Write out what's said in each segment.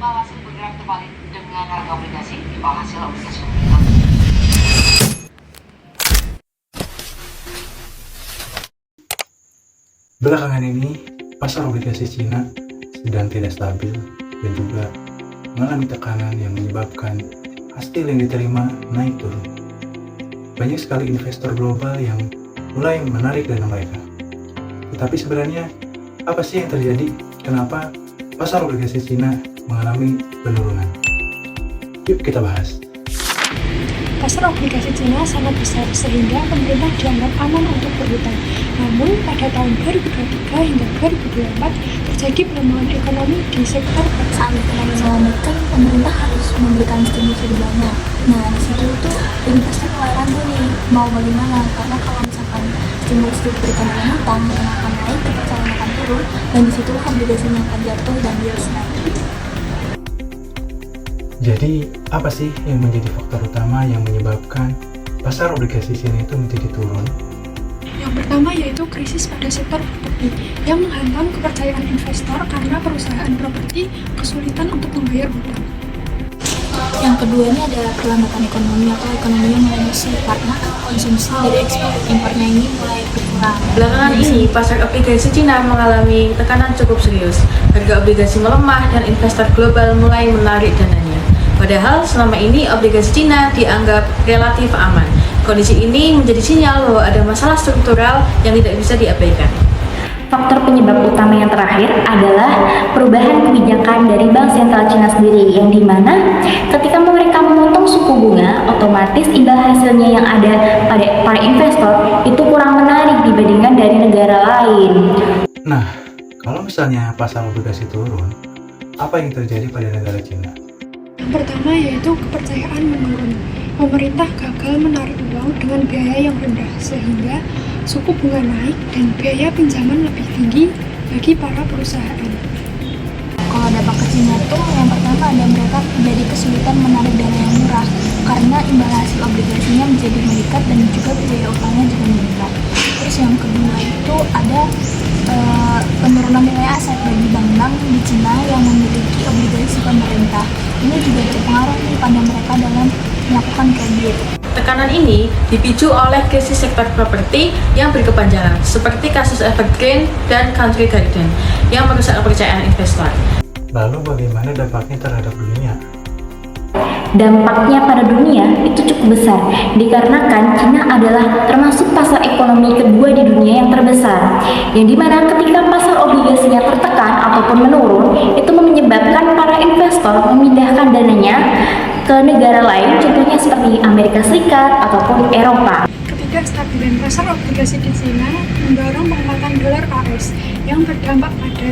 imbal hasil bergerak terbalik dengan harga obligasi, imbal hasil obligasi pemerintah. Belakangan ini, pasar obligasi Cina sedang tidak stabil dan juga mengalami tekanan yang menyebabkan hasil yang diterima naik turun. Banyak sekali investor global yang mulai menarik dana mereka. Tetapi sebenarnya, apa sih yang terjadi? Kenapa pasar obligasi Cina mengalami penurunan? Yuk kita bahas. Pasar obligasi Cina sangat besar sehingga pemerintah dianggap aman untuk berhutang. Namun, pada tahun 2023 hingga 2024 terjadi pelemahan ekonomi di sektor saat ekonomi melambatkan, pemerintah harus memberikan stimulus lebih banyak. Nah, di situ tuh investor mulai ragu nih, mau bagaimana? Karena kalau misalkan stimulus diberikan dengan hutang, akan naik, kepercayaan akan turun, dan di situ obligasinya akan jatuh dan yield naik. Jadi, apa sih yang menjadi faktor utama yang menyebabkan pasar obligasi Cina itu menjadi turun? Yang pertama yaitu krisis pada sektor properti yang menghantam kepercayaan investor karena perusahaan properti kesulitan untuk membayar hutang. Yang kedua ini ada perlambatan ekonomi atau ekonominya mulai mesu karena konsumsi dari ekspor impornya ini mulai berkurang. Belakangan ini, pasar obligasi Cina mengalami tekanan cukup serius. Harga obligasi melemah dan investor global mulai menarik dananya. Padahal selama ini obligasi Cina dianggap relatif aman. Kondisi ini menjadi sinyal bahwa ada masalah struktural yang tidak bisa diabaikan. Faktor penyebab utama yang terakhir adalah perubahan kebijakan dari Bank Sentral Cina sendiri, yang dimana ketika mereka memotong suku bunga, otomatis imbal hasilnya yang ada pada para investor itu kurang menarik dibandingkan dari negara lain. Nah, kalau misalnya pasar obligasi turun, apa yang terjadi pada negara Cina? Yang pertama yaitu kepercayaan menurun. Pemerintah gagal menarik uang dengan biaya yang rendah sehingga suku bunga naik dan biaya pinjaman lebih tinggi bagi para perusahaan. Kalau dampak ke Cina tuh yang pertama ada mereka menjadi kesulitan menarik dana yang murah karena imbal hasil obligasinya menjadi meningkat dan juga biaya utangnya juga meningkat. Terus yang kedua itu ada penurunan nilai aset bagi bank-bank di Cina yang memiliki obligasi pemerintah. Ini juga berpengaruh nih pada mereka dalam melakukan kredit. Tekanan ini dipicu oleh krisis sektor properti yang berkepanjangan, seperti kasus Evergrande dan Country Garden yang merusak kepercayaan investor. Lalu bagaimana dampaknya terhadap dunia? Dampaknya pada dunia itu cukup besar, dikarenakan Cina adalah termasuk pasar ekonomi kedua di dunia yang terbesar, yang dimana ketika pasar obligasinya tertekan ataupun menurun, itu menyebabkan para investor memindahkan dananya ke negara lain, contohnya seperti Amerika Serikat ataupun Eropa. Ketidakstabilan pasar obligasi di Cina mendorong penguatan dolar AS yang berdampak pada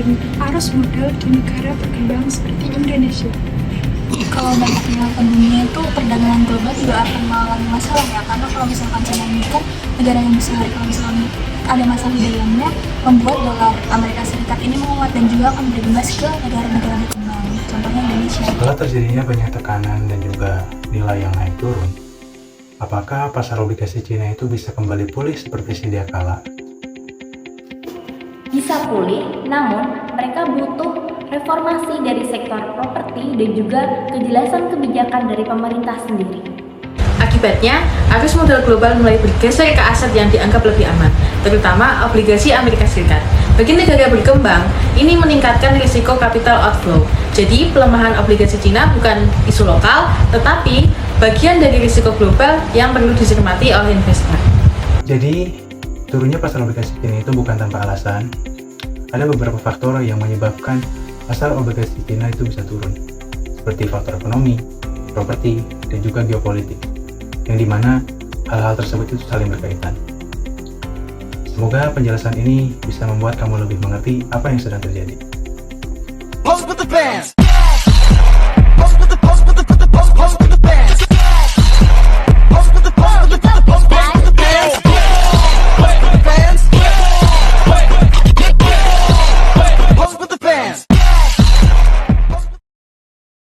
arus modal di negara berkembang seperti Indonesia. Kalau dampaknya ke dunia itu perdagangan global juga akan mengalami masalah ya, karena kalau misalkan China ini kan negara yang besar, kalau misalkan ada masalah di dalamnya membuat dolar Amerika Serikat ini menguat dan juga akan berimbas ke negara-negara berkembang, contohnya Indonesia. Setelah terjadinya banyak tekanan dan juga nilai yang naik turun, apakah pasar obligasi Cina itu bisa kembali pulih seperti sedia kala? Bisa pulih, namun mereka butuh reformasi dari sektor properti dan juga kejelasan kebijakan dari pemerintah sendiri. Akibatnya, arus modal global mulai bergeser ke aset yang dianggap lebih aman, terutama obligasi Amerika Serikat. Bagi negara berkembang, ini meningkatkan risiko capital outflow. Jadi, pelemahan obligasi Cina bukan isu lokal, tetapi bagian dari risiko global yang perlu dicermati oleh investor. Jadi, turunnya pasar obligasi Cina itu bukan tanpa alasan. Ada beberapa faktor yang menyebabkan pasar obligasi Cina itu bisa turun, seperti faktor ekonomi, properti, dan juga geopolitik, yang dimana hal-hal tersebut itu saling berkaitan. Semoga penjelasan ini bisa membuat kamu lebih mengerti apa yang sedang terjadi.